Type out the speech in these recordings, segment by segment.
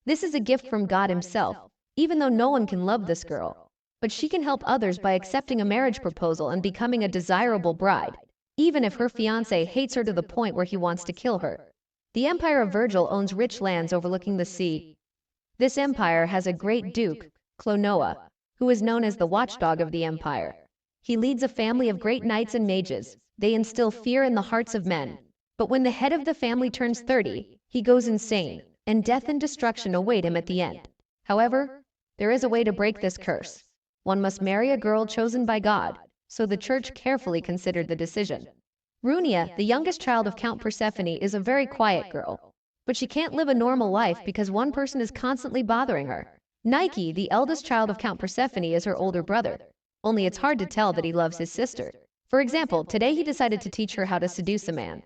This is a gift from God himself, even though no one can love this girl. But she can help others by accepting a marriage proposal and becoming a desirable bride, even if her fiancé hates her to the point where he wants to kill her. The Empire of Virgil owns rich lands overlooking the sea. This empire has a great duke, Clonoa, who is known as the watchdog of the empire. He leads a family of great knights and mages. They instill fear in the hearts of men. But when the head of the family turns 30, he goes insane, and death and destruction await him at the end. However, there is a way to break this curse. One must marry a girl chosen by God, so the church carefully considered the decision. Runia, the youngest child of Count Persephone, is a very quiet girl. But she can't live a normal life because one person is constantly bothering her. Nike, the eldest child of Count Persephone, is her older brother. Only it's hard to tell that he loves his sister. For example, today he decided to teach her how to seduce a man.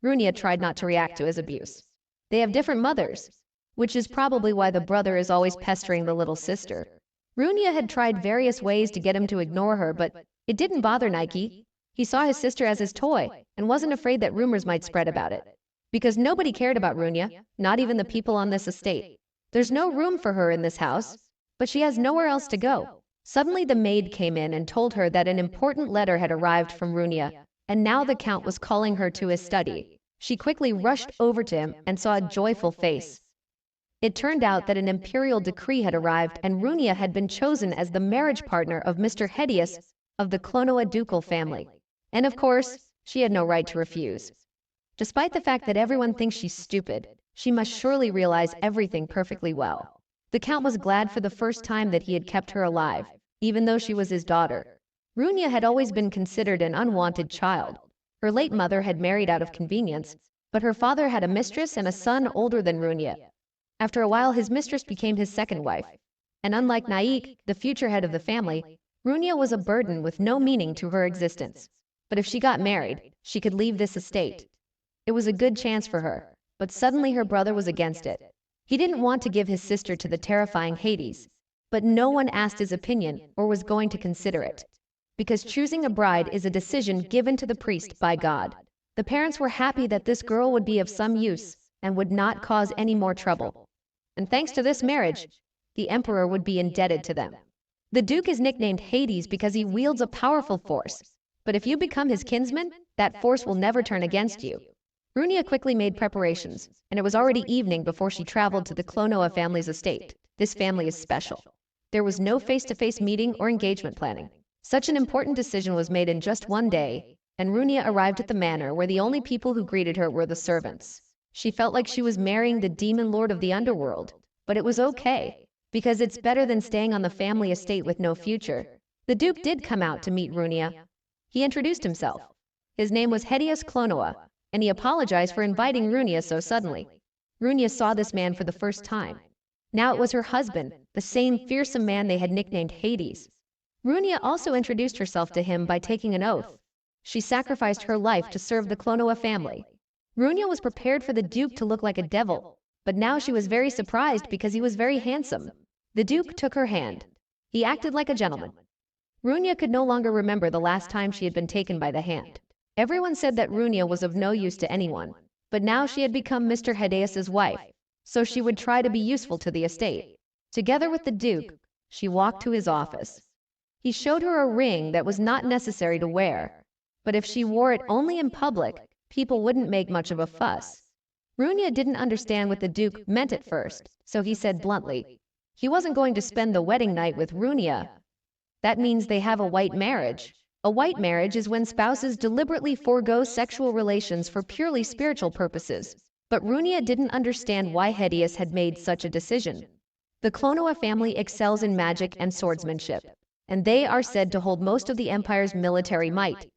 Runia tried not to react to his abuse. They have different mothers, which is probably why the brother is always pestering the little sister. Runia had tried various ways to get him to ignore her, but it didn't bother Nike. He saw his sister as his toy and wasn't afraid that rumors might spread about it. Because nobody cared about Runia, not even the people on this estate. There's no room for her in this house, but she has nowhere else to go. Suddenly the maid came in and told her that an important letter had arrived from Runia, and now the count was calling her to his study. She quickly rushed over to him and saw a joyful face. It turned out that an imperial decree had arrived and Runia had been chosen as the marriage partner of Mr. Hedius of the Clonoa ducal family. And of course, she had no right to refuse. Despite the fact that everyone thinks she's stupid, she must surely realize everything perfectly well. The count was glad for the first time that he had kept her alive, even though she was his daughter. Runia had always been considered an unwanted child. Her late mother had married out of convenience, but her father had a mistress and a son older than Runia. After a while, his mistress became his second wife. And unlike Naik, the future head of the family, Runia was a burden with no meaning to her existence. But if she got married, she could leave this estate. It was a good chance for her, but suddenly her brother was against it. He didn't want to give his sister to the terrifying Hades, but no one asked his opinion or was going to consider it. Because choosing a bride is a decision given to the priest by God. The parents were happy that this girl would be of some use and would not cause any more trouble. And thanks to this marriage, the emperor would be indebted to them. The duke is nicknamed Hades because he wields a powerful force, but if you become his kinsman, that force will never turn against you. Runia quickly made preparations, and it was already evening before she traveled to the Clonoa family's estate. This family is special. There was no face-to-face meeting or engagement planning. Such an important decision was made in just one day, and Runia arrived at the manor where the only people who greeted her were the servants. She felt like she was marrying the demon lord of the underworld, but it was okay, because it's better than staying on the family estate with no future. The duke did come out to meet Runia. He introduced himself. His name was Hedius Clonoa, and he apologized for inviting Runia so suddenly. Runia saw this man for the first time. Now it was her husband, the same fearsome man they had nicknamed Hades. Runia also introduced herself to him by taking an oath. She sacrificed her life to serve the Clonoa family. Runia was prepared for the duke to look like a devil, but now she was very surprised because he was very handsome. The duke took her hand. He acted like a gentleman. Runia could no longer remember the last time she had been taken by the hand. Everyone said that Runia was of no use to anyone, but now she had become Mr. Hedius's wife, so she would try to be useful to the estate. Together with the duke, she walked to his office. He showed her a ring that was not necessary to wear, but if she wore it only in public, people wouldn't make much of a fuss. Runia didn't understand what the duke meant at first, so he said bluntly, he wasn't going to spend the wedding night with Runia. That means they have a white marriage. A white marriage is when spouses deliberately forego sexual relations for purely spiritual purposes. But Runia didn't understand why Hedius had made such a decision. The Clonoa family excels in magic and swordsmanship, and they are said to hold most of the empire's military might.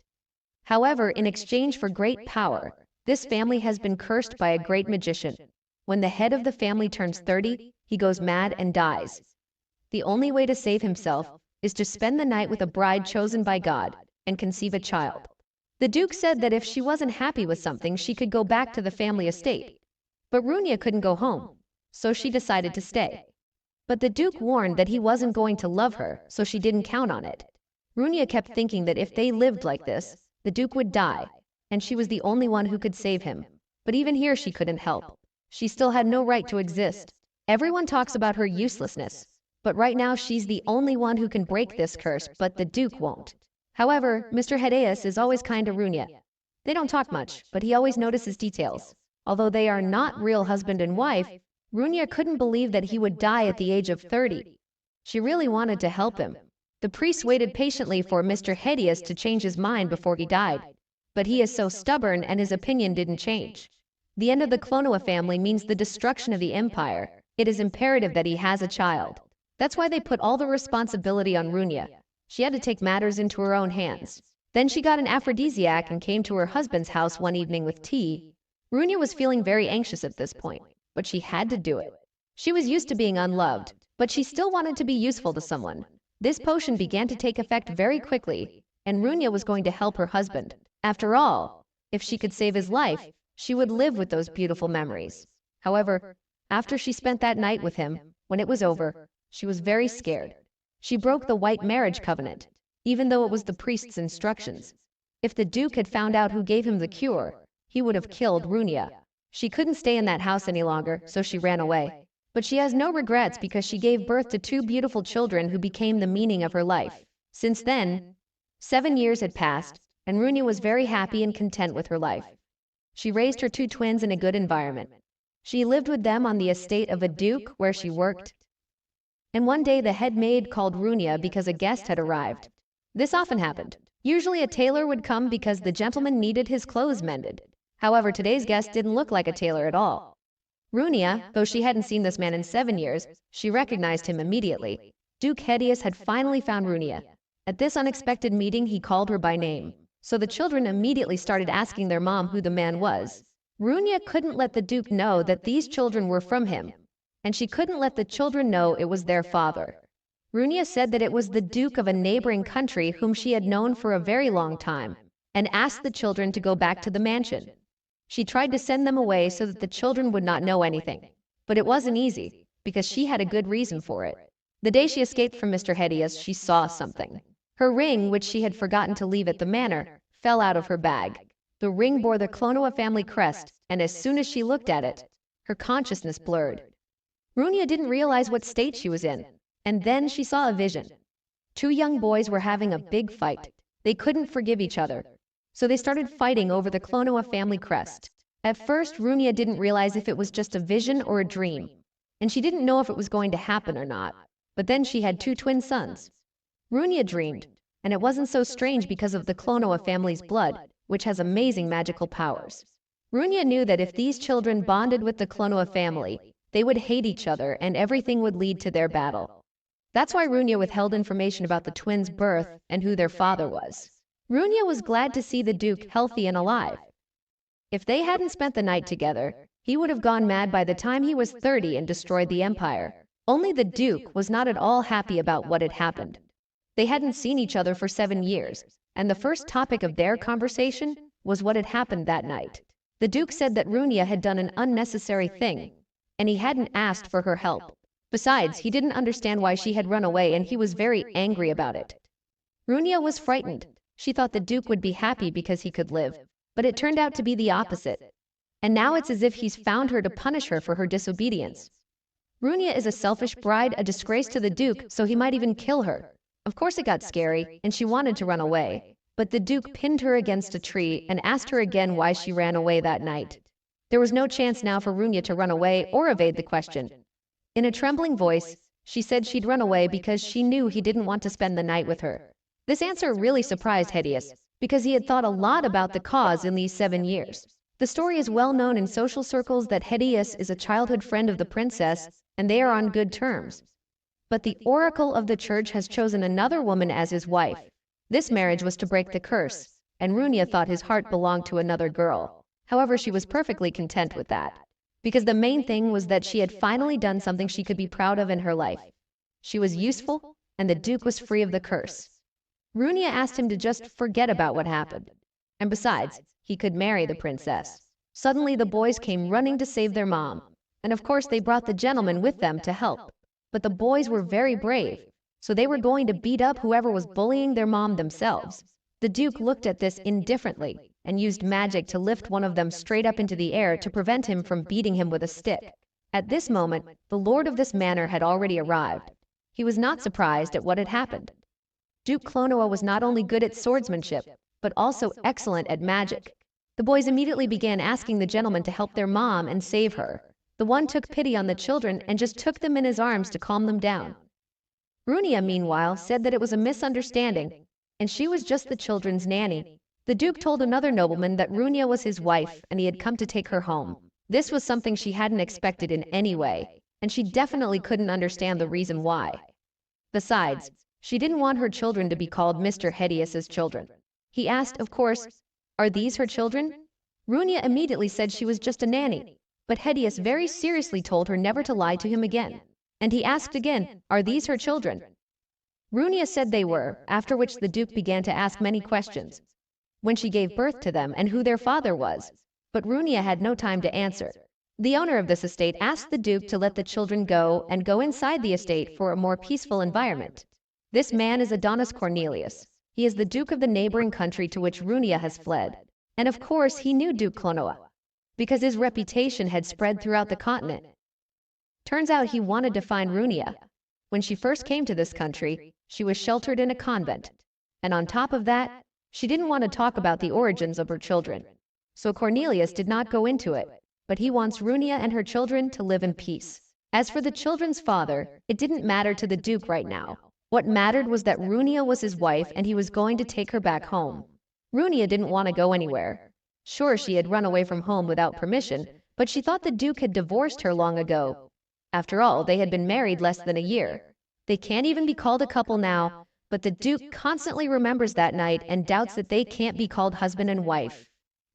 However, in exchange for great power, this family has been cursed by a great magician. When the head of the family turns 30, he goes mad and dies. The only way to save himself is to spend the night with a bride chosen by God and conceive a child. The duke said that if she wasn't happy with something, she could go back to the family estate. But Runia couldn't go home, so she decided to stay. But the duke warned that he wasn't going to love her, so she didn't count on it. Runia kept thinking that if they lived like this, the duke would die, and she was the only one who could save him. But even here she couldn't help. She still had no right to exist. Everyone talks about her uselessness, but right now she's the only one who can break this curse, but the Duke won't. However, Mr. Hedaius is always kind to Runia. They don't talk much, but he always notices details. Although they are not real husband and wife, Runia couldn't believe that he would die at the age of 30. She really wanted to help him. The priest waited patiently for Mr. Hedaius to change his mind before he died. But he is so stubborn and his opinion didn't change. The end of the Clonoa family means the destruction of the empire. It is imperative that he has a child. That's why they put all the responsibility on Runia. She had to take matters into her own hands. Then she got an aphrodisiac and came to her husband's house one evening with tea. Runia was feeling very anxious at this point, but she had to do it. She was used to being unloved, but she still wanted to be useful to someone. This potion began to take effect very quickly, and Runia was going to help her husband. After all, if she could save his life, she would live with those beautiful memories. However, after she spent that night with him, when it was over, she was very scared. She broke the white marriage covenant, even though it was the priest's instructions. If the Duke had found out who gave him the cure, he would have killed Runia. She couldn't stay in that house any longer, so she ran away. But she has no regrets because she gave birth to 2 beautiful children who became the meaning of her life. Since then, 7 years had passed, and Runia was very happy and content with her life. She raised her 2 twins in a good environment. She lived with them on the estate of a duke where she worked. And one day the head maid called Runia because a guest had arrived. This often happened. Usually a tailor would come because the gentleman needed his clothes mended. However, today's guest didn't look like a tailor at all. Runia, though she hadn't seen this man in 7 years, she recognized him immediately. Duke Hedaius had finally found Runia. At this unexpected meeting, he called her by name. So the children immediately started asking their mom who the man was. Runia couldn't let the Duke know that these children were from him, and she couldn't let the children know it was their father. Runia said that it was the Duke of a neighboring country whom she had known for a very long time, and asked the children to go back to the mansion. She tried to send them away so that the children would not know anything, but it wasn't easy, because she had a good reason for it. The day she escaped from Mr. Hedaius, she saw something. Her ring, which she had forgotten to leave at the manor, fell out of her bag. The ring bore the Clonoa family crest, and as soon as she looked at it, her consciousness blurred. Runia didn't realize what state she was in, and then she saw a vision. 2 young boys were having a big fight. They couldn't forgive each other, so they started fighting over the Clonoa family crest. At first, Runia didn't realize if it was just a vision or a dream, and she didn't know if it was going to happen or not. But then she had 2 twin sons. Runia dreamed, and it wasn't so strange because of the Clonoa family's blood, which has amazing magical powers. Runia knew that if these children bonded with the Clonoa family, they would hate each other and everything would lead to their battle. That's why Runia withheld information about the twins' birth and who their father was. Runia was glad to see the Duke healthy and alive. If they hadn't spent the night together, he would have gone mad by the time he was 30 and destroyed the empire. Only the Duke was not at all happy about what had happened. They hadn't seen each other for 7 years, and the first topic of their conversation was what had happened that night. The Duke said that Runia had done an unnecessary thing, and he hadn't asked for her help. Besides, he didn't understand why she had run away and he was very angry about it. Runia was frightened. She thought the Duke would be happy because he could live, but it turned out to be the opposite. And now it's as if he's found her to punish her for her disobedience. Runia is a selfish bride, a disgrace to the Duke, so he might even kill her. Of course it got scary, and she wanted to run away. But the Duke pinned her against a tree and asked her again why she ran away that night. There was no chance now for Runia to run away or evade the question. In a trembling voice, she said she'd run away because she knew he didn't want to spend the night with her. This answer really surprised Hedaius, because he had thought a lot about the cause in these 7 years. The story is well known in social circles that Hedaius is a childhood friend of the princess, and they are on good terms. But the oracle of the church has chosen another woman as his wife. This marriage was to break the curse, and Runia thought his heart belonged to another girl. However, she was perfectly content with that, because the main thing was that she had finally done something she could be proud of in her life. She was useful, and the Duke was free of the curse. Runia asked him to just forget about what happened, and besides, he could marry the princess. Suddenly the boys came running to save their mom, and of course they brought the gentleman with them to help. But the boys were very brave, so they were going to beat up whoever was bullying their mom themselves. The Duke looked at this indifferently and used magic to lift one of them straight up into the air to prevent him from beating him with a stick. At this moment, the lord of this manor had already arrived. He was not surprised at what had happened. Duke Clonoa was not only good at swordsmanship, but also excellent at magic. The boys immediately began asking the gentleman to help their mom and save her. The one took pity on the children and just took them in his arms to calm them down. Runia, meanwhile, said that it was a misunderstanding, and she was just the children's nanny. The Duke told another nobleman that Runia was his wife and he had come to take her home. This was something she hadn't expected in any way, and she definitely couldn't understand the reason why. Besides, she didn't want her children to be called Mr. Hedious's children. He asked, of course, "Are these her children?" Runia immediately said she was just a nanny, but Hedius very seriously told her never to lie to him again. And he asked again, "Are these her children?" Runia said they were, after which the Duke began to ask many questions. When she gave birth to them and who their father was. But Runia had no time to answer. The owner of this estate asked the Duke to let the children go and go inside the estate for a more peaceful environment. This man is Adonis Cornelius. He is the Duke of the neighboring country to which Runia has fled. And of course he knew Duke Clonoa, because his reputation had spread throughout the continent. Turns out he wanted to find Runia. When she first came to this country, she was sheltered in a convent. And on top of that, she didn't want to talk about the origins of her children. So Cornelius did not go into it, but he wants Runia and her children to live in peace. As for the children's father, it didn't matter to the Duke right now. What mattered was that Runia was his wife and he was going to take her back home. Runia didn't want to go anywhere. Sure, she had run away from home without permission, but she thought the Duke had divorced her long ago. After all, they had been married less than a year. They can't even be called a couple now, but the Duke constantly remembers that night and doubts that they can't be called husband and wife.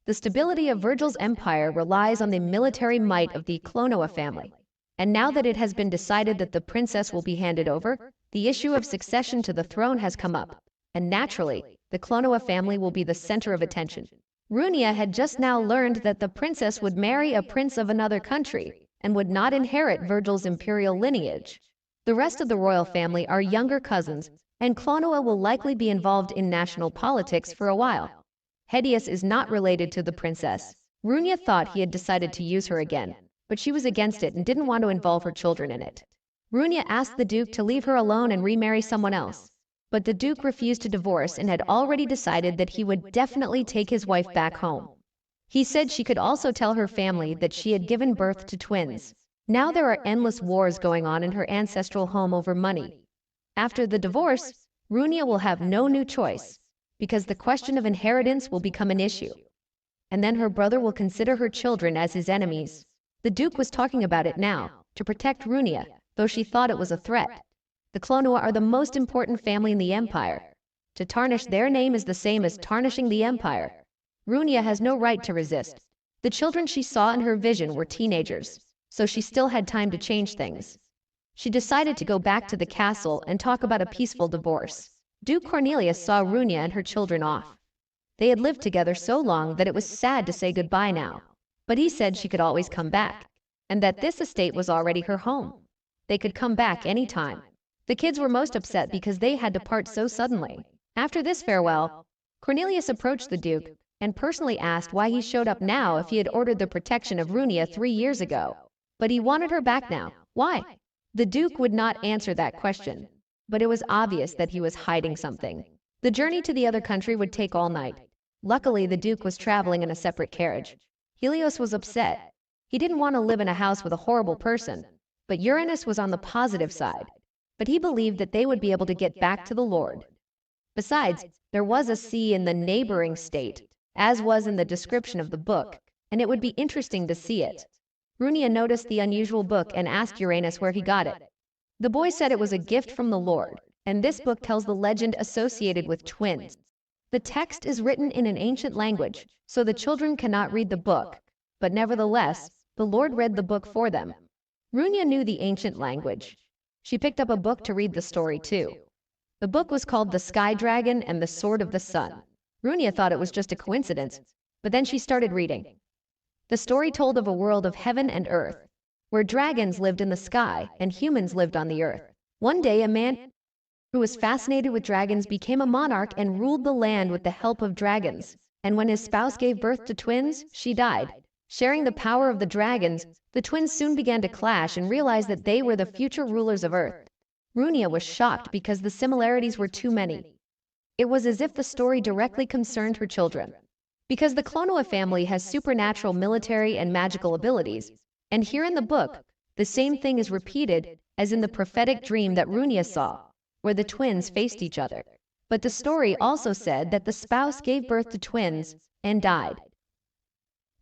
The stability of Virgil's empire relies on the military might of the Clonoa family. And now that it has been decided that the princess will be handed over, the issue of succession to the throne has come up. And naturally, the Clonoa family will be the center of attention. Runia had just now learned that the princess would marry a prince of another country and would not inherit Virgil's imperial lineage. The rest of the royal family are younger cousins, and Clonoa will likely be involved in national politics for a while. Hedius is not related to the princess. Runia thought he had decided to use her again, but she was against it and didn't want to involve her children in it. Runia asked the Duke to leave her alone and remarry someone else. But the Duke refused to divorce and had already decided that he would definitely take his wife back home. He said she could also tell her family that she had given birth to twins. Now there are endless wars going on in her ancestral home over money. After the divorce, Runia will have no new choice, because the question of inheritance will become an issue. And then her brother will consider her children as his enemies. The Duke was talking about it now, to protect Runia, though she thought it was a threat. The Clonoa are the most important family in the empire. To tarnish their name is the same as tarnishing the empire. Runia has no right to resist. The children she saw in her vision were teenagers, so she still had time to change things. She decided to go back to the castle and talk about a peaceful divorce. Duke Cornelius saw Runia and her children off. They had lived together so long that it was sad to say goodbye now. But he said she could always come back, and that this estate was already her home. They could come back any time. The kids were most upset because they had to part so suddenly. After this farewell, Cornelius approached the Duke and personally asked why he showed up now if he had ordered the protection of Runia 3 years ago. But he wanted her back now. Why? The Duke would not answer that question, but it was obvious that he was hiding something. The journey to the other country would take all night. Luckily, the Duke was traveling in a separate carriage. Helios was upset. He didn't want to live in a house with a horrible person, but Uranus was on the positive side. But he believed that they would be able to get back to the Lord. Besides, there was a sea in the neighboring state, as was in the description of the book, and it would be interesting to see it. Runia noticed the unusual book and asked Uranus where he got it. The boy said it was a gift from the Lord, and this book tells the legend associated with twins. The text is written in an ancient language, so the children cannot read the book, but nevertheless, the Lord read the book for them. Runia knew the ancient language. She picked up a book to read the story too. The book was called The Sky Dragon and the Sword of the Sun. Runia thought it was just a coincidence, but then she started reading. The story told of a world of heaven and earth, where dragons lived in the sky and humans lived on the earth. One day, a man who was fascinated with dragons became a monarch and ruled the land with the help of dragons. And when his spouse gave birth to twins, she died. Sharing the power of the dragons, the twins soon began to clash and realized that they were the future rulers of Earth. Runia was shocked because the similarities were too many. It was as if the story directly concerned her children. Because the Klonoa family has supernatural military and magical abilities, and here in the book, the same thing is repeated as in the prophetic dream that Runia saw, where the twins faced each other. But the story also said that the spouse gave birth to twins and died.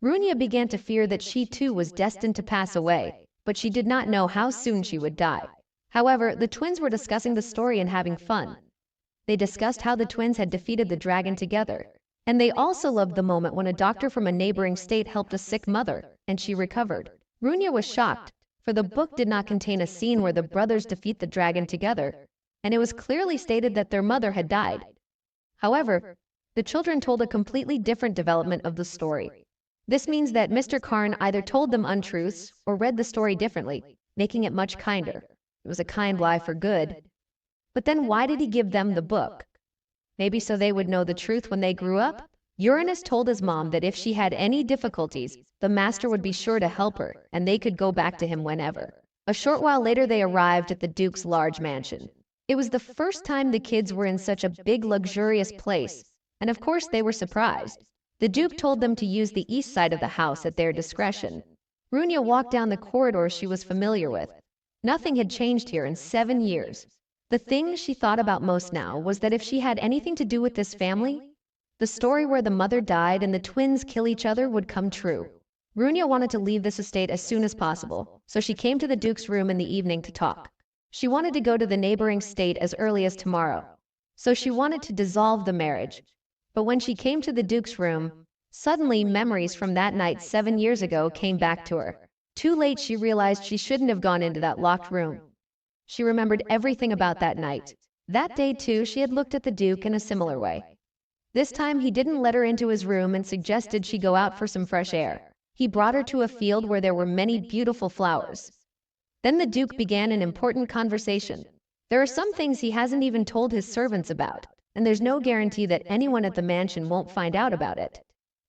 Runia began to fear that she too was destined to pass away, but she did not know how soon she would die. However, the twins were discussing the story and having fun. They discussed how the twins had defeated the dragon together, and they also loved the moment when a doctor from a neighboring state helped a sick mother, and she recovered. Runia was shocked, for the book did not contain a scene where the brothers defeat the dragon together, and it was clearly stated that their mother had died. However, the children told a completely different development of the story. This means that Mr. Karn either told them untruths or read the story differently, making it much kinder. It was a kind lie for good. But then why did he give them the book? Maybe so they would know the truth when they grew up? Uranus told his mom that if she had any difficulties, the master would be sure to help her, and they could go back to him whenever. A short while later they arrived at the Duke's large mansion. It was the first time the kids were in such a big luxurious place, and of course they were surprised. The Duke told them to use the east side of the house at their discretion. Runia walked down the corridor she was familiar with. Nothing had changed here in 7 years. The thing she thought about most now was that if she had anything to do with this family, the story where the mother died and the twins kill each other would come true. Runia wanted to leave this estate as soon as possible, so she came to the Duke's room in the evening to talk. She wanted to go to the neighboring state as early as tomorrow, so she wanted to dissolve the marriage. But when she came to the Duke's room, suddenly memories from that night 7 years ago came back to her. Too late she realized she shouldn't have gone into that locked room. She remembered everything about that night. That day too she had looked at the Duke in a similar way. This time he didn't let her into his room and suggested she go out for some fresh air. He brought her to a field where there were many beautiful flowers. Then the Duke began an important conversation. There are some things he hasn't even told his servants about, and there's no guarantee that anyone at the mansion won't find out about it.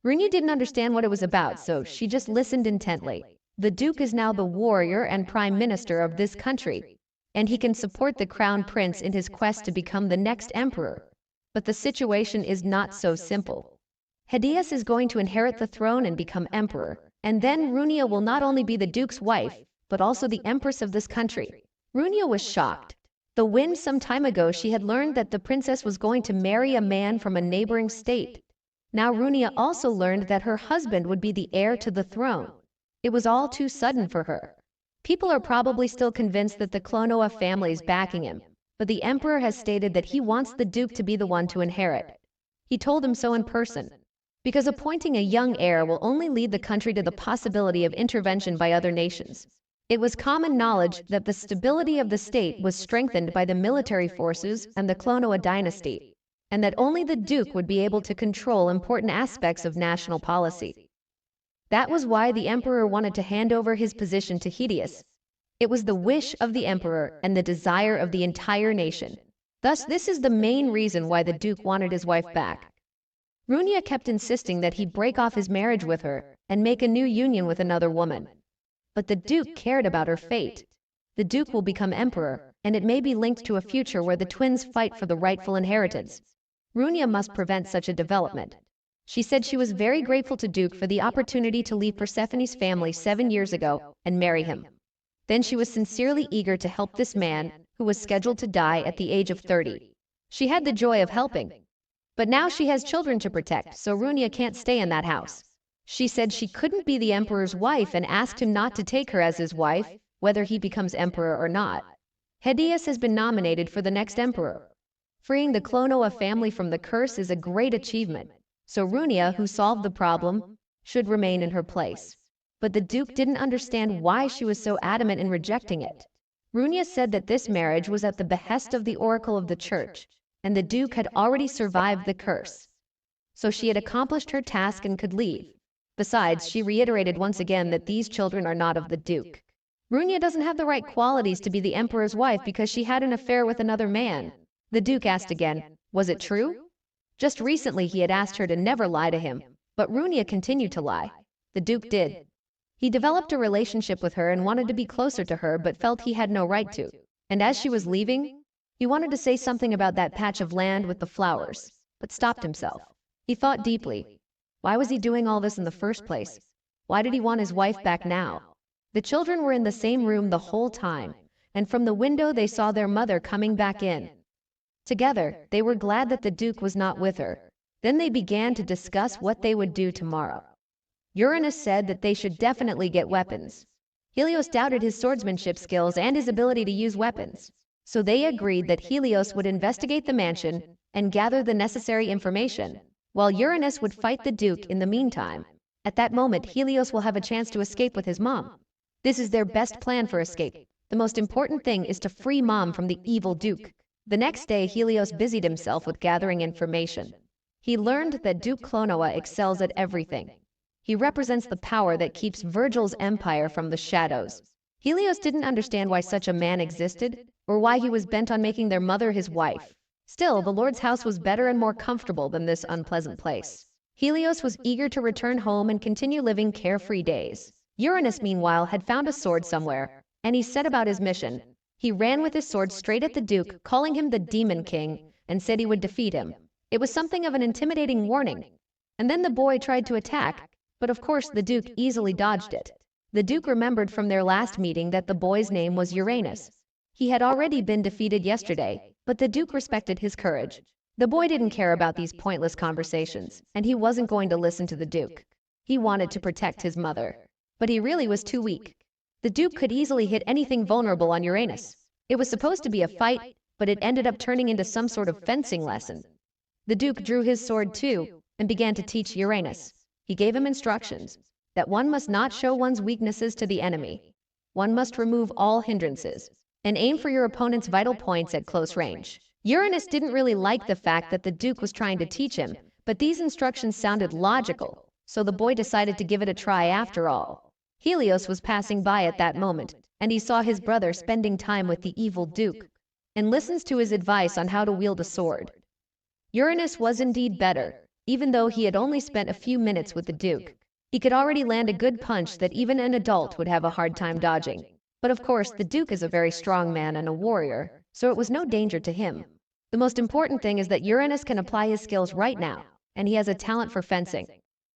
Runia didn't understand what it was about, so she just listened intently. The Duke is now the warrior and prime minister of this country, and he can support the crown prince in his quest to become the next emperor. But the situation is not so simple. Hideas is going to inherit the throne and become emperor, and then Runia will not only be the Duke's wife, but also the empress of this country. Runia was shocked. The wind some time ago she had learned that the princess was going to marry a man from a neighboring state. Now Runia also learned that her husband would be the heir to the throne. It was all too sudden for her. People are probably still convinced that the Klonoa family is backing him, but the emperor has stated that he wants the Duke to be the one to inherit. He told him so in person, because appointing a young heir will only lead the country to the possibility of intervention by other nations. It was common knowledge that the stability of the state was strengthened by the military forces and the Klonoa dynasty, and that only the Duke would be able to control important aspects of national policy. That was why the emperor wanted to hand over his position to Hideas. It was the wish of the emperor and the desire of the entire nation. Thus, this is the main reason why the Duke wanted his wife back. Runia kept insisting that he break off his marriage with her and make a new union with another woman. But the Duke cared about her fate. The Duke will become emperor, and it may be linked to a future where the twins fight for the rightful inheritance. Runia must prevent such a development. She said she was very grateful to Duke for the opportunity to leave Persephone's family 7 years ago and marry him. Then she was sincerely eager to help this man, who was scheduled to die at the age of 30. She had the joy of helping. But now she has children to protect, so Runia can't stay in that house. She said she couldn't be the emperor's wife and asked him not to take her as his wife, whether he becomes emperor or not. Hideas has been nominated for the next emperor. Freeing the Klonoa family from the curse is a great achievement. So Runia, who solved the problem, should remain in her place. But the Duke didn't understand why she was so adamant in rejecting it. Runia said that this marriage was at the behest of the oracle of the church, and the Duke had already survived the curse. So she had accomplished her task and could leave. Besides, she reiterated once again that these children are not of the Duke. Runia doesn't have the right qualities to be the emperor's wife because she had an affair with another man. The Duke asked again, was it true? Just recently he had asked her to never lie to him, but Runia continued to lie. The Duke did. He developed a relationship with her and wanted to be closer to her but felt he had no right to. And as she was leaving, he wanted to say something about that patch of land with the flowers, but stopped himself. He thought deeply. Why was he doing all this in the first place? Why did he want his wife back now? The children were in the same room the whole time, and from the window they saw their mother coming back in. Together, they were glad that the Duke was not with her. Then they began to discuss what they would do tomorrow. Uranus said that they should definitely get weapons. Helios doubted his swordsmanship skills and his ability to use weapons. So they agreed that Helios would investigate the mansion and gather the necessary information, while Uranus would fight the Duke in the meantime. At that moment, Helios will have a chance to escape with his mom. This is their best plan for escape. The most important thing is to free Mom from the evil Duke. The next day, Helios busied himself with gathering information. He learned that Duke Clonoa excels at everything. He represents the power that keeps Virgil's empire from the shadows. Helios didn't understand why such a man existed, or why he was bent on making their mother his wife. Still, the Lord's house was better and more comfortable than this unpleasant place. Helios was eager to return home and continue living carefree days. Uranus, meanwhile, had found a sword somewhere, and he set about his mission. He ran with his sword straight at the Duke, calling him the Demon King, and said he would defeat him. It was something of an intimidating warning. And then the boy tried to attack, but of course the Duke easily dodged it. The Duke remembered from their last meeting that the boy's name was Uranus. He had already been defeated yesterday, but the Duke respected his courage. The boy didn't care about these pointless conversations, and he wasn't going to listen to the Duke. He wanted to protect his mother. But he really was too weak. The Duke could easily hit anything vulnerable on Uranus. It was supposed to be a fight, but it ended up turning into some sort of fencing lesson. The Duke drew his sword too, and began to teach Uranus. He gave him instructions that one must not show one's weaknesses to the enemy. One must remove all hindrances, and aim for your opponent's vital points at close range. Uranus didn't really like the fact that the Duke was trying to teach him, but these instructions sounded logical, so the boy decided to give it a try after all. Helios was passing by at that moment, and he saw his brother spending time with the evil Duke, and listens to his advice on how to wield a sword. Uranus was indeed better, even though he had only spent a few minutes with the Duke. He could already land a good punch that even an adult would have a hard time dodging. But of course, the Duke is a very strong man and a warrior, so it was no danger to him. The most important thing is that Uranus can apply his skills right now, and he has a talent for fencing.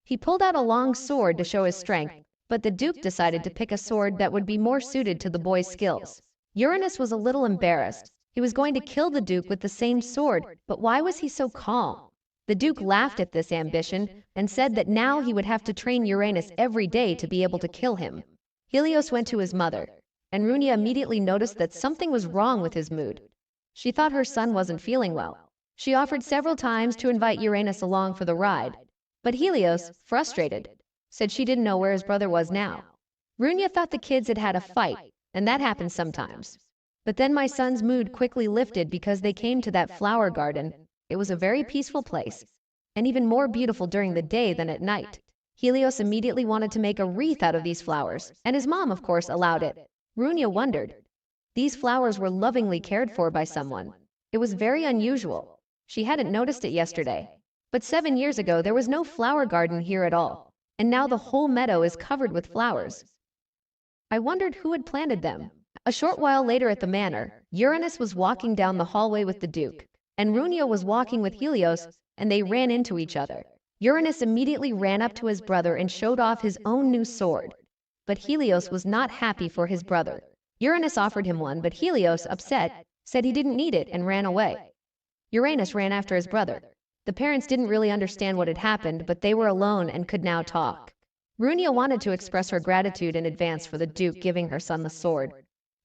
He pulled out a long sword to show his strength, but the Duke decided to pick a sword that would be more suited to the boy's skills. Uranus was a little embarrassed. He was going to kill the Duke with the same sword, but why was he so calm? The Duke laughed at this ambition and said that now he would have to train Uranus every day to be able to kill him. Helios went to his mother, and Runia immediately noticed that something was wrong with his mood. She thought her son wasn't feeling well. She offered several times to invite Uranus along for the ride, but Helios, frustrated, said she didn't know where his brother was now. Runia thought the kids had had a fight, and that happens sometimes. But then my son's mood quickly lifted because they came to that flower garden. It was a very peaceful place, and even more beautiful during the day than at night. Helios immediately wanted to make a wreath out of these flowers, and his mom, of course, allowed it. Runia wondered. These flowers were lovingly cared for by someone. It was very unusual. She hadn't noticed it yesterday. But 7 years ago, there was no flower garden here at all, and now the whole meadow is covered with flowers. I wondered who had planted them. A short while later at the manor, Uranus was walking down the hallway with the Duke, and Runia was walking with Helios, and they ran into each other. Uranus immediately ran up to his brother and showed off his own new sword. But Helios was not happy for his brother. Uranus offered him one, but Helios, upset, said he didn't need it and ran away. Uranus ran after his brother. The parents didn't really understand what had happened, but they were alone and could now talk. Runia wanted to express her gratitude in advance for the Duke giving her son the sword,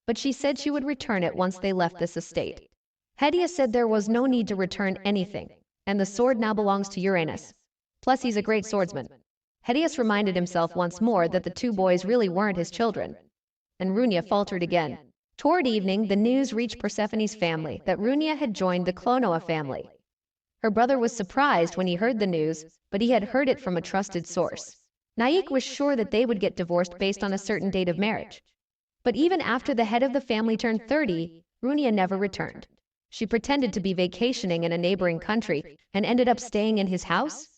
but she said she would return it once they left this estate. Hedius said there was no need to return anything, and the sword now belongs to Uranus. Plus, he's a great swordsman. Hedius reminded himself once more that the two boys really weren't his children, and Runia faltered again. Toward evening, the news reached Persephone's family that Runia had joined the Clonoa family. Her brother was surprised when he heard the news, but he had heard it from a trusted source. Naik was sure that they would get divorced based on a certain date of marriage. But even after the head of the family turned 30, Runia never returned. She pretended to be vacationing in a neighboring country and ended up staying in his house.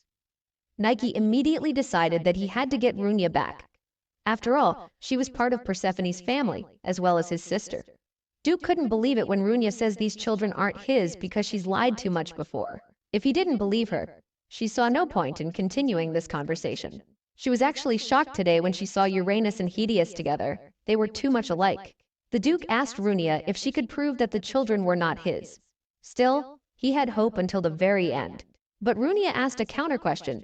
Nike immediately decided that he had to get Runia back. After all, she was part of Persephone's family, as well as his sister. Duke couldn't believe it when Runia says these children aren't his because she's lied too much before. If he didn't believe her, she saw no point in continuing this conversation. She was actually shocked today when she saw Uranus and Helios together. They were too much alike. The Duke asked Runia if she could prove that the children were not his. Still, he had hope until the very end. But Runia asked a counter-question.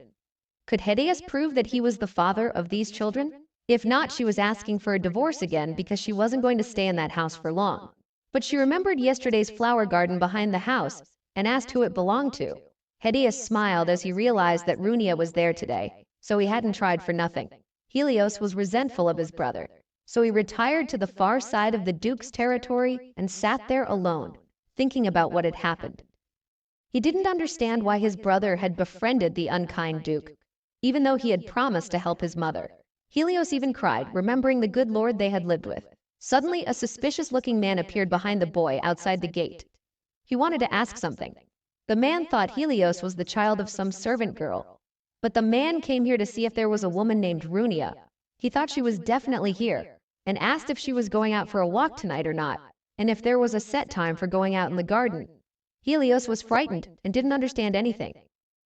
Could Helios prove that he was the father of these children? If not, she was asking for a divorce again because she wasn't going to stay in that house for long. But she remembered yesterday's flower garden behind the house and asked who it belonged to. Helios smiled as he realized that Runia was there today, so he hadn't tried for nothing. Helios was resentful of his brother, so he retired to the far side of the Duke's territory and sat there alone, thinking about what had happened. He didn't understand why his brother had befriended the unkind Duke, even though he had promised to help his mother. Helios even cried, remembering the good lord they had lived with. Suddenly, a suspicious-looking man appeared behind the boy outside the gate. He wanted to ask something. The man thought Helios was the child of some servant girl, but the man came here to see if there was a woman named Runia. He thought she was definitely here, and asked if she was going out for a walk tonight or not, and if there was a set time for going out in the garden. Helios was frightened and didn't understand anything.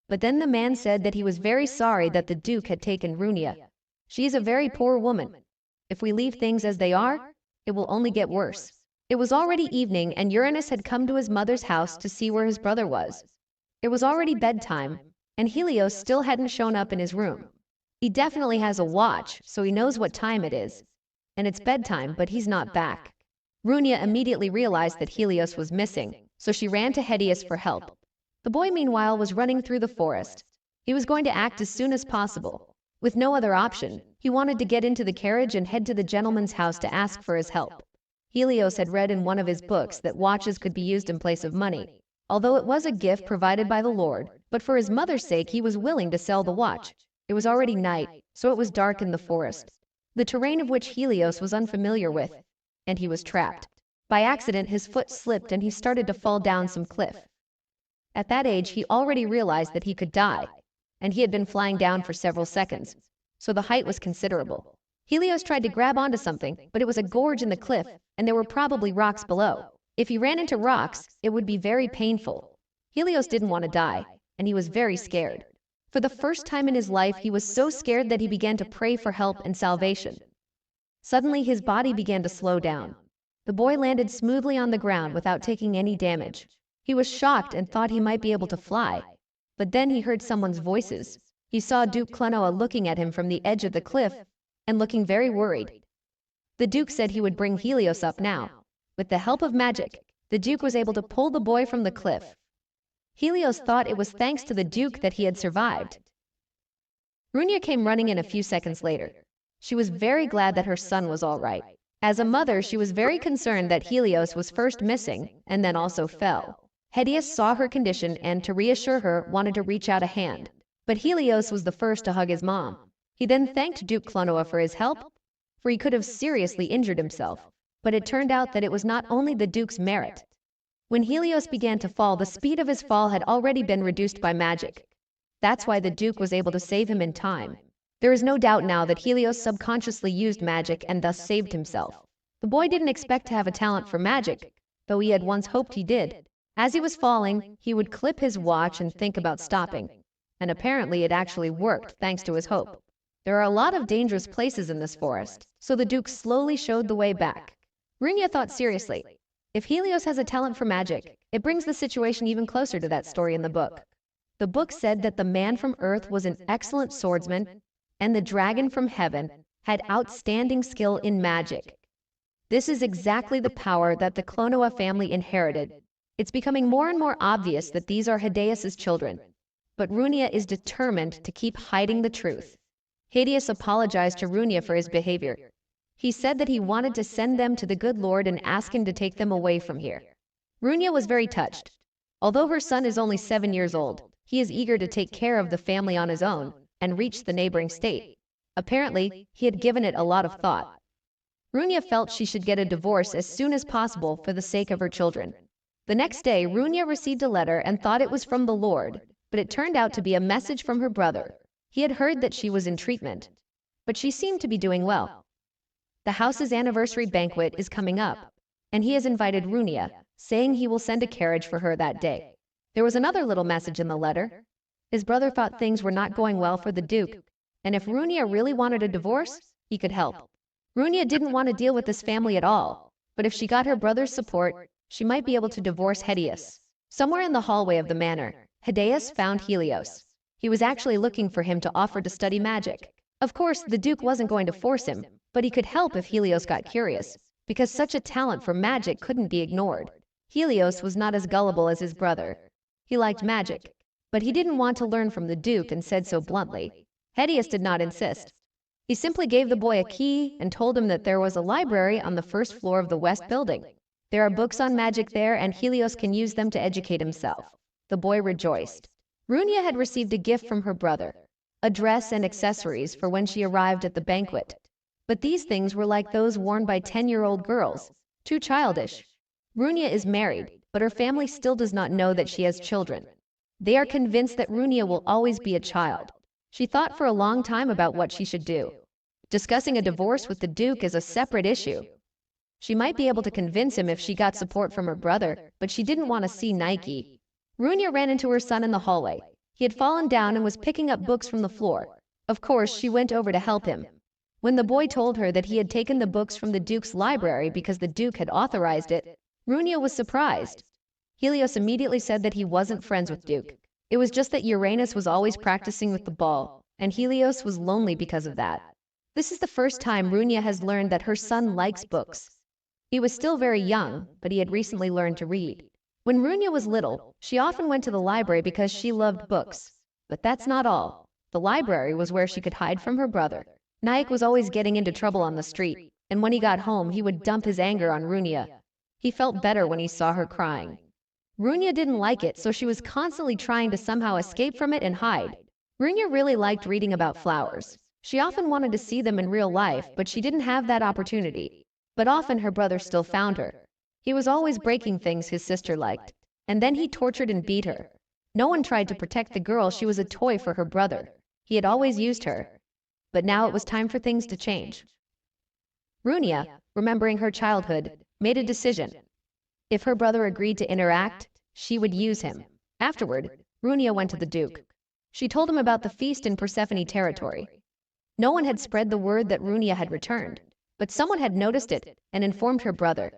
But then the man said that he was very sorry that the Duke had taken Runia. She is a very poor woman. If we leave things as they are, it will only get worse. It was already evening and Uranus had come to his mother's house to see where his brother was. It was already bedtime, and Helios still hadn't shown up in his room. He definitely has a watch, so he knows what time it is. And it's bedtime, but he's not back. Runia immediately realized that Helios was missing, so she ran to Helios for help. The boy, meanwhile, was running through the forest. He was going to act as soon as possible. With no other option, he wanted to get into the carriage and head to the gentleman's house to ask for his help. Helios had read in one of his books that watches could be used in place of money, although it was a gift provided by the Lord, but for his mother's sake he was willing to sell the watch. It was already night, so it was dark in the forest, the terrain of which Helios was unfamiliar with, and he was trapped. By accident, his foot slipped and he started to fall down some cliff. At that age, he already realized that he could die, and he had been flying down for several seconds, so the height was considerable. Helios tried to grab onto something, but it was a gorge in the cliff, and there were probably rocks below. If he ran into rocks, it would be very painful. Helios didn't want to die, and he was very scared. For the first time in his life, he was so scared that he began to pray for help and salvation. Suddenly, his body began to slow down. The boy landed smoothly on the ground without taking any damage. He was shocked and thought he might be able to fly. But then he heard someone's voices. He saw Duke Clonoa looking at him from the edge of the cliff and looking very worried. The Duke said he would bring Helios up now. With the help of magic, the Duke was able to pull the boy from the cliff. Helios thought it was thanks to the Duke that he had survived. Runia came running in a few seconds later. She was very glad that her son was all right. As a mother, she was very concerned that Helios was first missing and then also fell. Helios saw her condition and, to reassure her, wanted to reach out a hand. But Helios was the first to hug his mom. He then thanked Duke Clonoa for his help, for he could have seriously injured himself. But it turned out that it was not only the Duke's merit. When Helios began to fall, the speed of his fall had already been reduced by magic. That's why the Duke was able to save him in time. There is no doubt now that Helios subconsciously used magic and thus saved himself. The boy didn't expect to have a talent for magic, though he had once hoped he did. As he was falling, he would clip his watch and think about stopping. And apparently it actually worked thanks to his hope. There are a lot of dangerous places in this forest, so the Duke slowly showed the way back. Runia thought seriously. If Helios has a talent for magic, it brings the situation even closer to that story in the book. The book said that the man from Earth was an excellent swordsman, and the dragon from heaven had outstanding skill in magic. This is exactly the power that the Clonoa family inherited. It's becoming more and more obvious that these are Helios's children, but Runia is determined to keep hiding the truth. Helios apologized to Runia for his behavior. He said that he wanted to send them to the good Lord and ask him to take them away from here. Runia was very touched. Although her son is only 7 years old, he is eager to take care of the family on his own and reach the neighboring state. Apparently, he had given it a lot of thought. Runia felt she should get a divorce as soon as possible for the sake of her children. The next day, Runia received a letter and thought it was from the Lord, but it turned out to be a message from her brother. He had heard that she was in treatment, but she seemed to be doing well. The house's anniversary banquet is coming up, and he has invited Runia, saying he will send a carriage for her that day. There was another little message in the letter. His brother thought things were not going well for the Duke, and if Runia really wanted a divorce, he could help. Runia didn't want to deal with this family at all, but if she got her brother's support, she might be able to divorce Hedius. Somewhere in the hallway of the manor, Hedius found Helios. He was actually looking for him to offer to study magic. Of course, the Duke wasn't going to force him, but he could help if Helios got curious, because such a talent for magic couldn't be ignored. Helios was not as gullible as his brother. He liked magic, but he didn't want to learn from the Duke and said so bluntly. Hedius did not insist. He simply gave the boy a key and told him that there was a library on the first floor of the West Building. There are books on magic there, and Helios can use them to educate himself. The boy rejoiced. Runia had received a gift from her brother, a dress and accessories for when she arrived at the banquet. But these things were like those worn by 10-year-old girls, too childish. Runia is married, but her family still does not know that she has children. They are convinced that Runia will always be a child. She thought for a long time about what she should do. Discussing a divorce with the Duke is a separate issue. She might be able to convince him if she got support from her brother, but she didn't want to see Nike. Runia ran into her son in the hallway. He had fallen down and was picking up books from the floor. Of course, she went over to help him. When the boy told her that he had taken the books from the Duke's library because the Duke had authorized it, Runia was surprised. Helios immediately said that he wasn't friends with Duke. It was just that Uranus was always practicing with the ball, and Helios was lonely because of that. This is the first time Runia has learned that her son likes books. He was still very young, but he had recently learned to read. When Runia was little, she often went to the library because she loved books. But that's not all. The library was where she could hide from her brother. Naik was always getting into trouble on the street, and when he got home he would dump his anger on Runia. He felt better when he saw her crying. Runia didn't like it, so she was constantly trying to somehow escape from it and hide. Runia really liked reading about flowers. She often wanted to see them in real life, but she didn't have that opportunity. But often her brother still found her. He was always breaking things his sister liked, and then he tortured and beat her. No one tried to protect the girl. She was a toy for her brother. He had always used her. But now it was time for things to change. Runia, remembering her childhood, made a decision. If her brother agreed to interact, she would use him. Afterward, Runia went to the Duke. She told him about the feast in Persephone territory. No one had spread the word that Runia had returned, but someone had noticed it and informed her brother.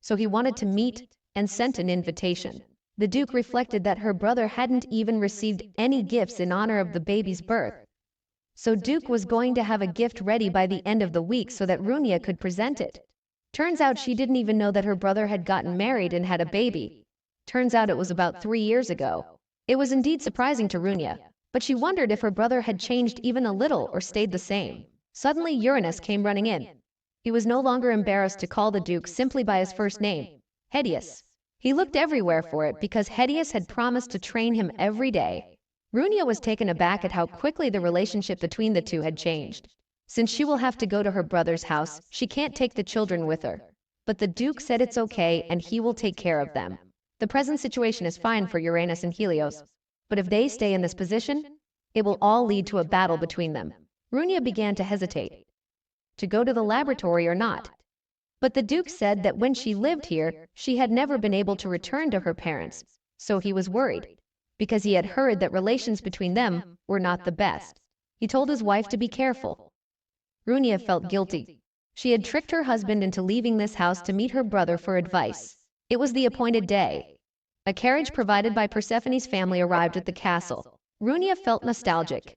So he wanted to meet and sent an invitation. The Duke reflected that her brother hadn't even received any gifts in honor of the baby's birth. So Duke was going to have a gift ready by the end of the week so that Runia could present it. Turns out she didn't even know that her brother had gotten married and had a baby. Turns out it was about 3 years ago. It was indeed surprising to Runia, but she wondered if her brother had changed even a little or stayed the same. Suddenly Uranus came running in. He was no longer embarrassed to call the Duke simply by his first name, Hedius. He looked everywhere for it because Hedius had promised to train him every day. Runia was taken aback at how quickly the relationship between the two had changed. Since she will have to go to her brother's house, she can't take the children with her. But the Duke said it's okay and he will take care of them. The present situation is fine for Uranus and Helios, but if they stay in this position, it will all lead to a battle between them. Runia began to hesitate. To go to the laboratory or not. But the Duke said that when she lived here, she had never been able to return to her parents, so he was worried, because he had heard that relations between them were not the best. He told his wife to be careful. Runia felt guilty. She had tricked her husband into leaving this house to meet her brother for advice. It was the appointed day. A carriage provided by Persephone's family arrived at the castle. Runia felt nostalgic.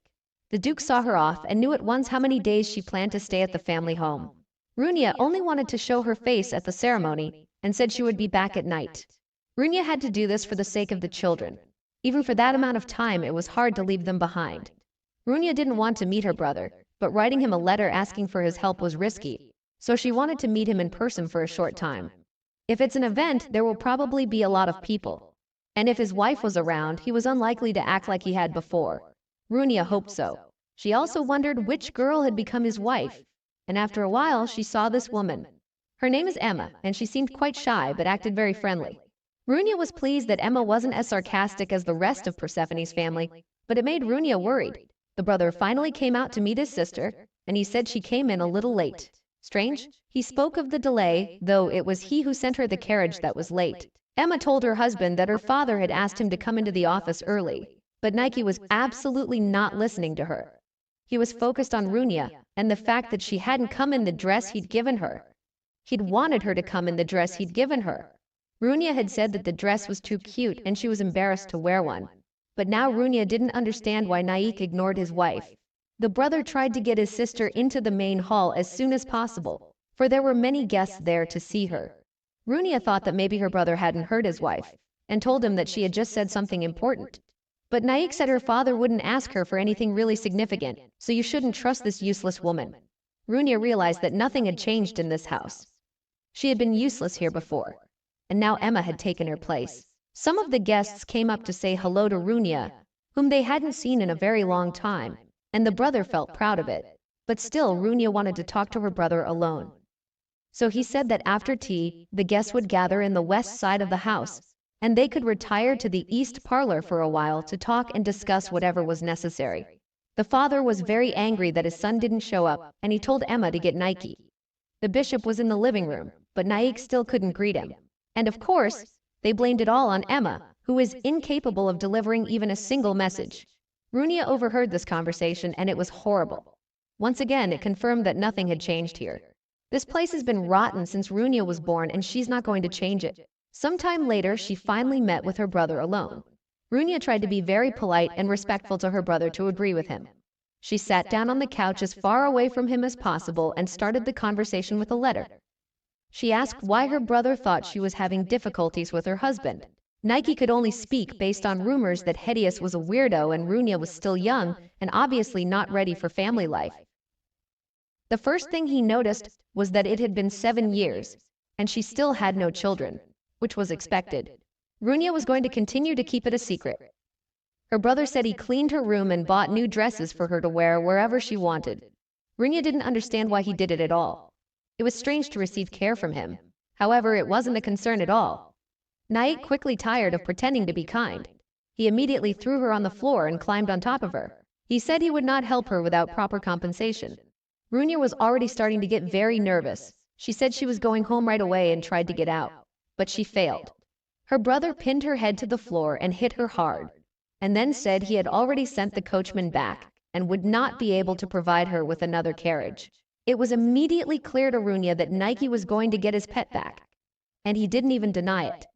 The Duke saw her off and knew at once how many days she planned to stay at the family home. Runia only wanted to show her face at the ceremony and said she would be back at night. Runia had to do this for the sake of the children. Even for that amount of time, it was hard to leave them behind. Runia didn't want to meet her brother, but writing him a letter asking for his help was risky, so she wanted to meet him in person for a short time. If it's an event, there will probably be a lot of people. And if his wife was around, he was unlikely to act like he had before. Runia hoped so. She also wondered which girl had become his wife, and after a while she saw this woman. Her name is Emma, and she seemed quite shy but acted very friendly. Runia was pleased that Emma wasn't as sarcastic as the rest of Persephone's family, but it made Runia worried. The brother finally came out to meet his sister, and he said she came in a little late. Strange? He spoke of the delay, though it was he who sent her the carriage that was late. Emma told her husband that her father had asked him to come into the office early, but Nike was absolutely not listening to her. He was focused on Runia and the fact that she hadn't come in the dress he'd given her. He'd wanted her to come in the dress he'd given her. Runia had said that the dress was too cute and she was embarrassed to wear one. But now Runia didn't understand why Naik ignored his wife. The brother tried to get his sister into the main hall as soon as possible, for there were many guests there to see her. Runia thought that maybe her brother hadn't heard his wife, and told him that she had just said something important. But Naik said her father wouldn't ask her for anything really significant, so you shouldn't trust this useless woman. Runia realized that nothing had changed in this house. She had been useless here before, and now Emma had taken her place. Some of the guests came up to say hello to Runia, whom they hadn't seen in a very long time, and the brother felt proud of it. But still, Runia wanted to talk to her brother alone. So he said that after tea, the guests would gather in the west side of the house, and they could retire to the east parlor for a while to talk and discuss whatever was necessary. The father was very angry that his son didn't show up, and he told Emma to get Nike. The bishop was in the living room, but Naik still couldn't greet him. And of course, they blamed it all on Emma, who is incapable of delivering even a single message. Runia overheard this conversation and it was horrible. Once again, it confirmed that nothing had changed here. This place has been rotten since Runia was born and she's not going to change it. Sometime later, she finally met with her brother alone. Runia tried to be very polite and respectful to her brother to agree with him. She sat down on the couch as far away from him as possible and started the conversation with a letter. She asked why her brother thought she was having difficulties with her husband. Nike could only speak based on rumors that Hedius was a weirdo and Runia was still young and obviously not ready for family life. The first thing he noticed was that it had been 7 years, and she still had no children, which was expected. Runia was going to continue to keep it a secret. Her brother said he cleaned her room and bought new dresses for her to wear wherever she wanted. Runia didn't understand why he did it at all. It was strange to receive care from him. However, it wasn't a concern at all. Naik quickly tired of pretending to be kind. He immediately threw her on the floor and climbed on top of her. He said he would not help her without proper compensation. Runia was already starting to get very nervous. She said she was going home right away and tried to get out, but she failed. Her brother pinned her head to the floor and hit her hard, and then said he had already sent the coachman back and would not be able to provide her with another carriage. It was immediately clear to Runia that Nike was going to get his pet back, and he didn't even deny it.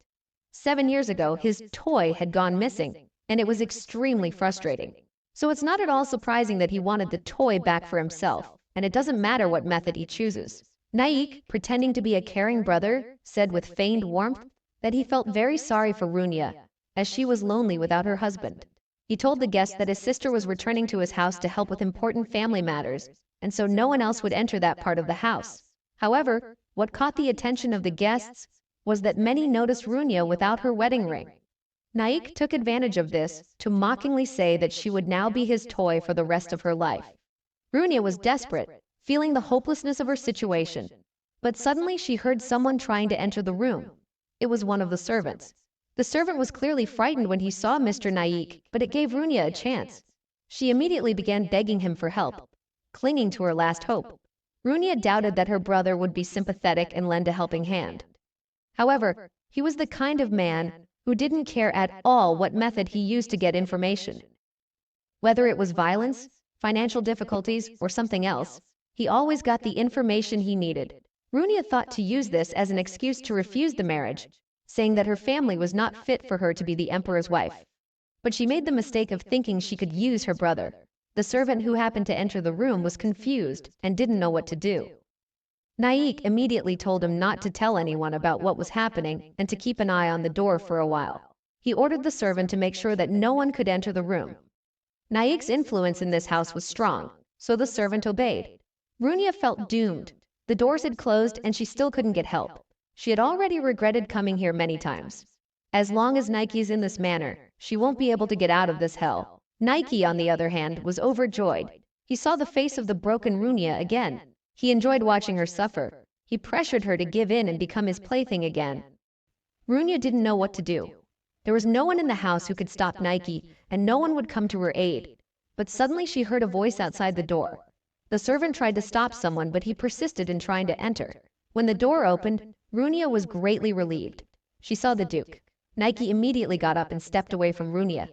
7 years ago, his toy had gone missing, and it was extremely frustrating. So it's not at all surprising that he wanted the toy back for himself, and it doesn't matter what method he chooses. Naik, pretending to be a caring brother, said with feigned warmth that he felt very sorry for Runia, as she was lonely without her husband. He told the guests that his sister was returning to his house to help with important family matters, and so no one else would enter that part of the house. However, what caught the attention of the guests was that many noticed Runia without her wedding ring. Naik took advantage of this to mockingly say that she would now be his toy for the rest of her life. Runia was desperate, feeling the hopelessness of her situation. But suddenly she heard someone trying to enter the room. It was one of the servants. The servant was clearly frightened when he saw Mr. Naik, but it gave Runia a chance. She immediately began begging him for help, clinging to her last hope. Runia doubted that her brother would be sympathetic and lend a helping hand. However, he was the kind of man who didn't care at all what method he used to get information. Whether it was violence, financial difficulties, or something else, he always got the information he needed. Runia thought to use this as an excuse to refuse the marriage, saying that her family was not fit for her to be the emperor's wife. But she made the mistake of thinking she could use her brother. The servant who happened to enter the room was confused and didn't know what to do. Naik immediately told him not to tell anyone about what was happening and to keep an eye on the door for a while. He ordered the servant to make sure that no one could enter the room. Naik's influence in this house was strong, so the servant obeyed. Runia felt doomed. The doors had closed and she still couldn't get help. She had already regretted coming here many times. As long as Nike's in this manor, she won't be able to get out of this hell. Nike, on the other hand, was overjoyed. He saw the face of the broken Runia again. He enjoyed watching her suffer. He pressured her to give in and become his plaything again. Runia didn't know what to do. There was no one in the house who could stop Nike, and no one would come to her aid. But suddenly she heard a voice outside the door. The servant tried to stop someone, but he persisted in trying to enter. When the door opened, Runia was greatly relieved. She saw the Duke. Nike immediately got up and stepped away from Runia.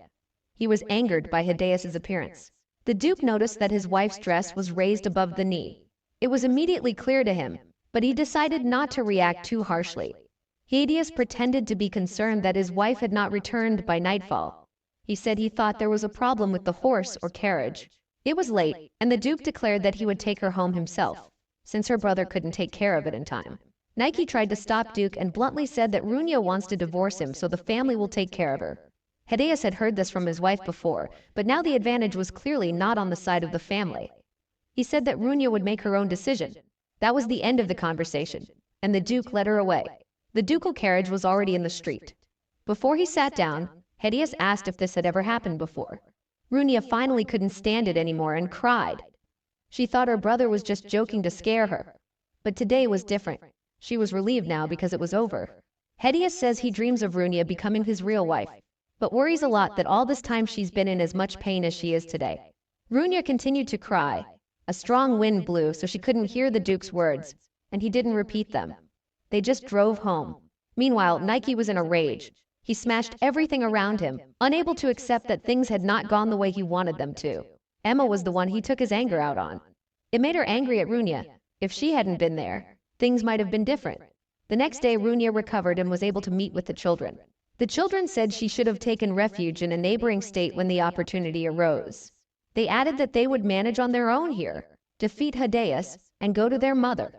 He was angered by Hideus's appearance. The Duke noticed that his wife's dress was raised above the knee. It was immediately clear to him, but he decided not to react too harshly. Hideus pretended to be concerned that his wife had not returned by nightfall. He said he thought there was a problem with the horse or carriage. It was late, and the Duke declared that he would take her home himself, since her brother couldn't take care of it in time. Nike tried to stop Duke and bluntly said that Runia wants to divorce him so the family will take care of her. Hideus had heard this from his wife before, but now the advantage was clearly not on the side of the family. He said that Runia would make her own decision. That was the end of the conversation, and the Duke led her away. The ducal carriage was already in the street. Before he sat down, Hideus asked if this had ever happened before. Runia finally couldn't stand it anymore and cried. She thought her brother was just joking to scare her. But today was different. She was relieved now because it was over. Hideus says he dreams of Runia becoming his real wife, but worries a lot that all this time she's been in as much pain as she is today. Runia continued to cry. A strong wind blew so she couldn't hear the Duke's words, and he didn't repeat them. They just drove home. Meanwhile, Nike was in a rage. He smashed everything around him, unable to accept that things had not gone the way he wanted them to. Emma was the one he took his anger out on. It made her angry at Runia. If she hadn't been there, things might have been different. The next day, Runia recovered and was able to meet with the children. The children said she should have taken refuge in a neighboring state when the opportunity arose. They added that they would manage on their own here, defeat Hideus, and go to their mother.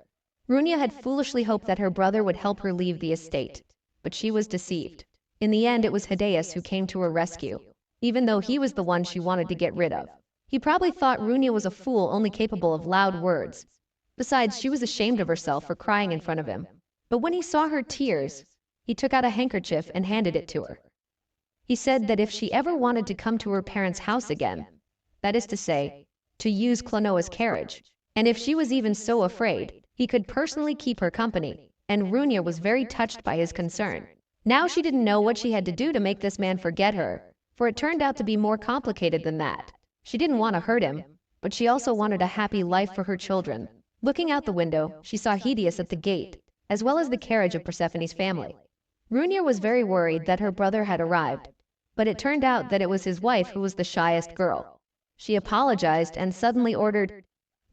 Runia had foolishly hoped that her brother would help her leave the estate, but she was deceived. In the end, it was Hideus who came to her rescue, even though he was the one she wanted to get rid of. He probably thought Runia was a fool only capable of loud words. Besides, she was ashamed of herself for crying in front of him. But when he saw her tears, he took out a handkerchief and handed it to her. He said that if she ever wanted to come to her parents' house again, that is to say, to use Klonoa's carriage, and if she was even so afraid, he could personally keep her company, and Runia was very touched by his concern. Now she didn't know what she had to do to make this man forget her, for it turned out to be more complicated than that. She didn't want to hurt him, but she also wanted a happy life for her children. Looking out the window, she saw Hideus at the gate, as well as the carriage of Persephone's family. Runia was very worried that her brother had arrived, but it turned out that it was his wife who was the shyest girl. She apologized and suddenly ordered.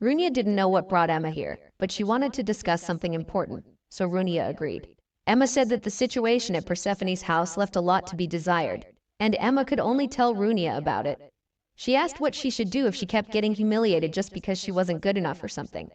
Runia didn't know what brought Emma here, but she wanted to discuss something important, so Runia agreed. Emma said that the situation at Persephone's house left a lot to be desired, and Emma could only tell Runia about it. She asked what she should do if she kept getting humiliated just because she wasn't good enough or something.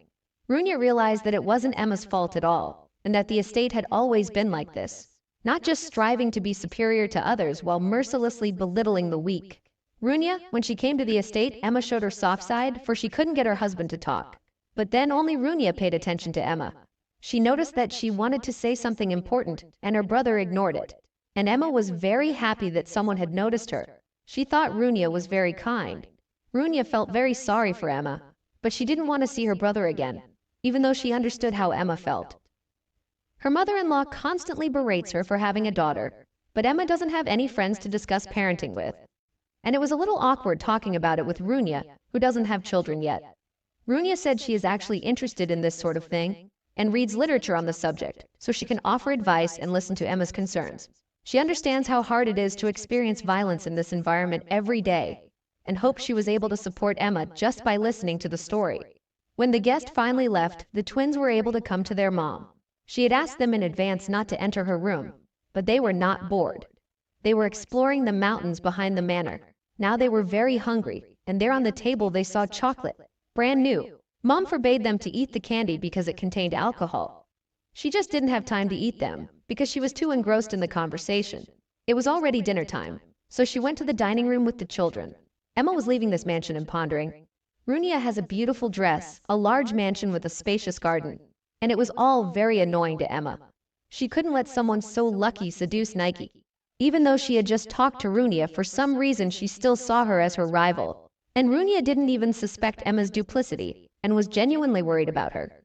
Runia realized that it wasn't Emma's fault at all, and that the estate had always been like this, not just striving to be superior to others while mercilessly belittling the weak. Runia, when she came to the estate, Emma showed her soft side, for she couldn't get her husband to talk. But then only Runia paid attention to Emma. She noticed that she wanted to say something important, and her brother ignored it. And Emma was very happy that someone had noticed her. She thought Runia was very kind. Runia felt very sorry for Emma, but she didn't want to see her brother again, even though she understood how Emma felt. Her mother-in-law constantly berates her for having a daughter, but Emma doesn't have any friends to discuss parenting with. And it was a little awkward talking about it with Runia, who doesn't have children yet. Runia said she is actually interested in this sort of thing, and reads literature on the subject, so she can offer advice and listen to Emma's concerns. She understands how hard it is to experience violence in this environment every day, and hopes she was able to support Emma just by listening to the story. When the guest finally left, the twins were able to come to their mom. She had asked them in advance not to enter her room, but they were not bored. They were exploring the mountains behind the manor. Now they were very hungry, and there on the table they saw chocolate, brand new. Mom forbade them to eat the candy because it contained alcohol. She just didn't have time to eat them, because she was too engrossed in the conversation. It was already dinner time, so she went to the dining room with the children. Emma was leaving this mansion and pondering. Runia has a beautiful dress, a large mansion with a spacious garden, and it was all very annoying to Emma. She couldn't let someone so lucky seduce Nike. Even though she had just talked to Runia, for some reason she still saw her as her rival. And Runia didn't even suspect Emma's duplicity, and was genuinely worried about her.